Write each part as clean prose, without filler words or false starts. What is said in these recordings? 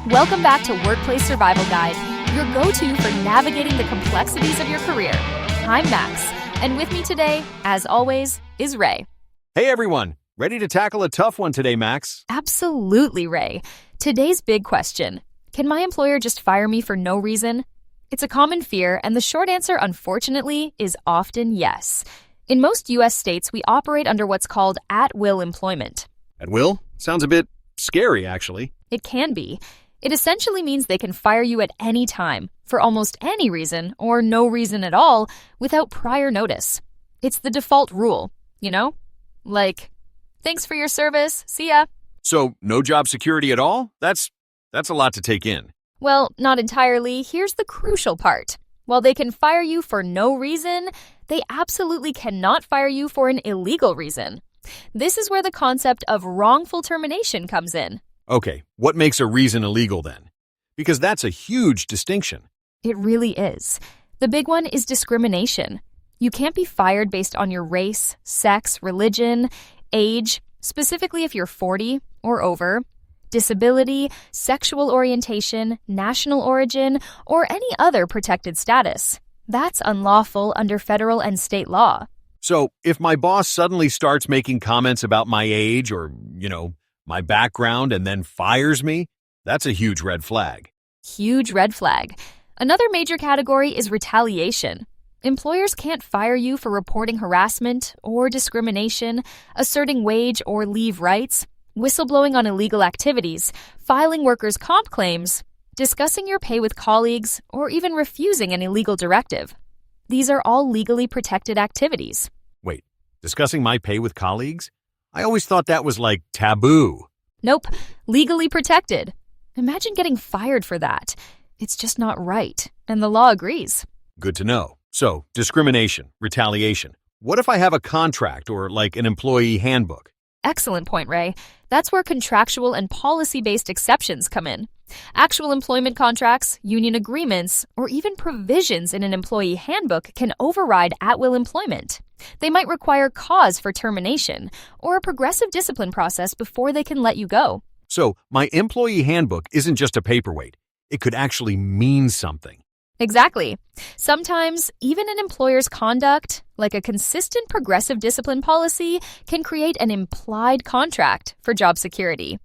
Welcome back to Workplace Survival Guide, your go-to for navigating the complexities of your career. I'm Max, and with me today, as always, is Ray. Hey everyone, ready to tackle a tough one today, Max? Absolutely, Ray. Today's big question: can my employer just fire me for no reason? It's a common fear, and the short answer, unfortunately, is often yes. In most U.S. states, we operate under what's called at-will employment. At will? Sounds a bit scary, actually. It can be. It essentially means they can fire you at any time, for almost any reason, or no reason at all, without prior notice. It's the default rule, you know? Like, thanks for your service, see ya. So, no job security at all? That's a lot to take in. Well, not entirely. Here's the crucial part. While they can fire you for no reason, they absolutely cannot fire you for an illegal reason. This is where the concept of wrongful termination comes in. Okay, what makes a reason illegal then? Because that's a huge distinction. It really is. The big one is discrimination. You can't be fired based on your race, sex, religion, age, specifically if you're 40 or over, disability, sexual orientation, national origin, or any other protected status. That's unlawful under federal and state law. So, if my boss suddenly starts making comments about my age or, my background and then fires me, that's a huge red flag. Huge red flag. Another major category is retaliation. Employers can't fire you for reporting harassment or discrimination, asserting wage or leave rights, whistleblowing on illegal activities, filing workers' comp claims, discussing your pay with colleagues, or even refusing an illegal directive. These are all legally protected activities. Wait, discussing my pay with colleagues? I always thought that was like taboo. Nope, legally protected. Imagine getting fired for that. It's just not right, and the law agrees. Good to know. So, discrimination, retaliation. What if I have a contract or like an employee handbook? Excellent point, Ray. That's where contractual and policy-based exceptions come in. Actual employment contracts, union agreements, or even provisions in an employee handbook can override at-will employment. They might require cause for termination or a progressive discipline process before they can let you go. So, my employee handbook isn't just a paperweight. It could actually mean something. Exactly. Sometimes, even an employer's conduct, like a consistent progressive discipline policy, can create an implied contract for job security.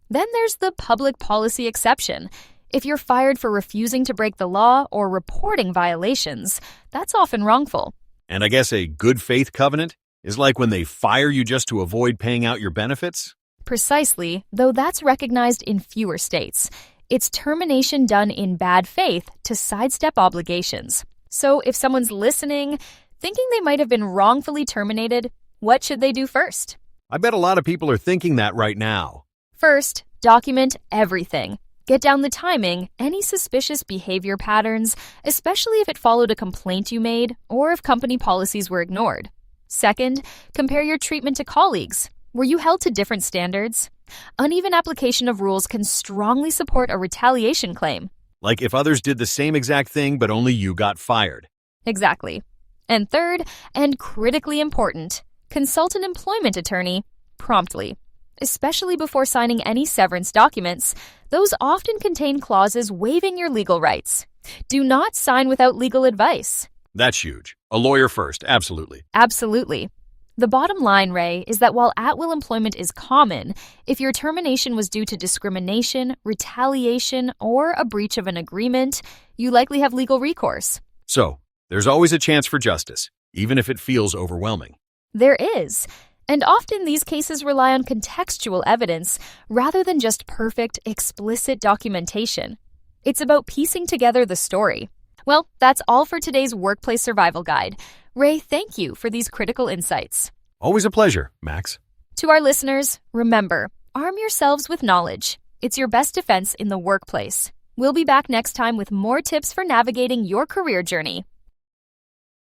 Then there's the public policy exception. If you're fired for refusing to break the law or reporting violations, that's often wrongful. And I guess a good faith covenant is like when they fire you just to avoid paying out your benefits? Precisely, though that's recognized in fewer states. It's termination done in bad faith to sidestep obligations. So if someone's listening, thinking they might have been wrongfully terminated, what should they do first? I bet a lot of people are thinking that right now. First, document everything. Get down the timing, any suspicious behavior patterns, especially if it followed a complaint you made or if company policies were ignored. Second, compare your treatment to colleagues. Were you held to different standards? Uneven application of rules can strongly support a retaliation claim. Like if others did the same exact thing but only you got fired. Exactly. And third, and critically important, consult an employment attorney promptly. Especially before signing any severance documents, those often contain clauses waiving your legal rights. Do not sign without legal advice. That's huge. A lawyer first, absolutely. Absolutely. The bottom line, Ray, is that while at-will employment is common, if your termination was due to discrimination, retaliation, or a breach of an agreement, you likely have legal recourse. So, there's always a chance for justice, even if it feels overwhelming. There is. And often these cases rely on contextual evidence rather than just perfect, explicit documentation. It's about piecing together the story. Well, that's all for today's Workplace Survival Guide. Ray, thank you for these critical insights. Always a pleasure, Max. To our listeners, remember, arm yourselves with knowledge. It's your best defense in the workplace. We'll be back next time with more tips for navigating your career journey.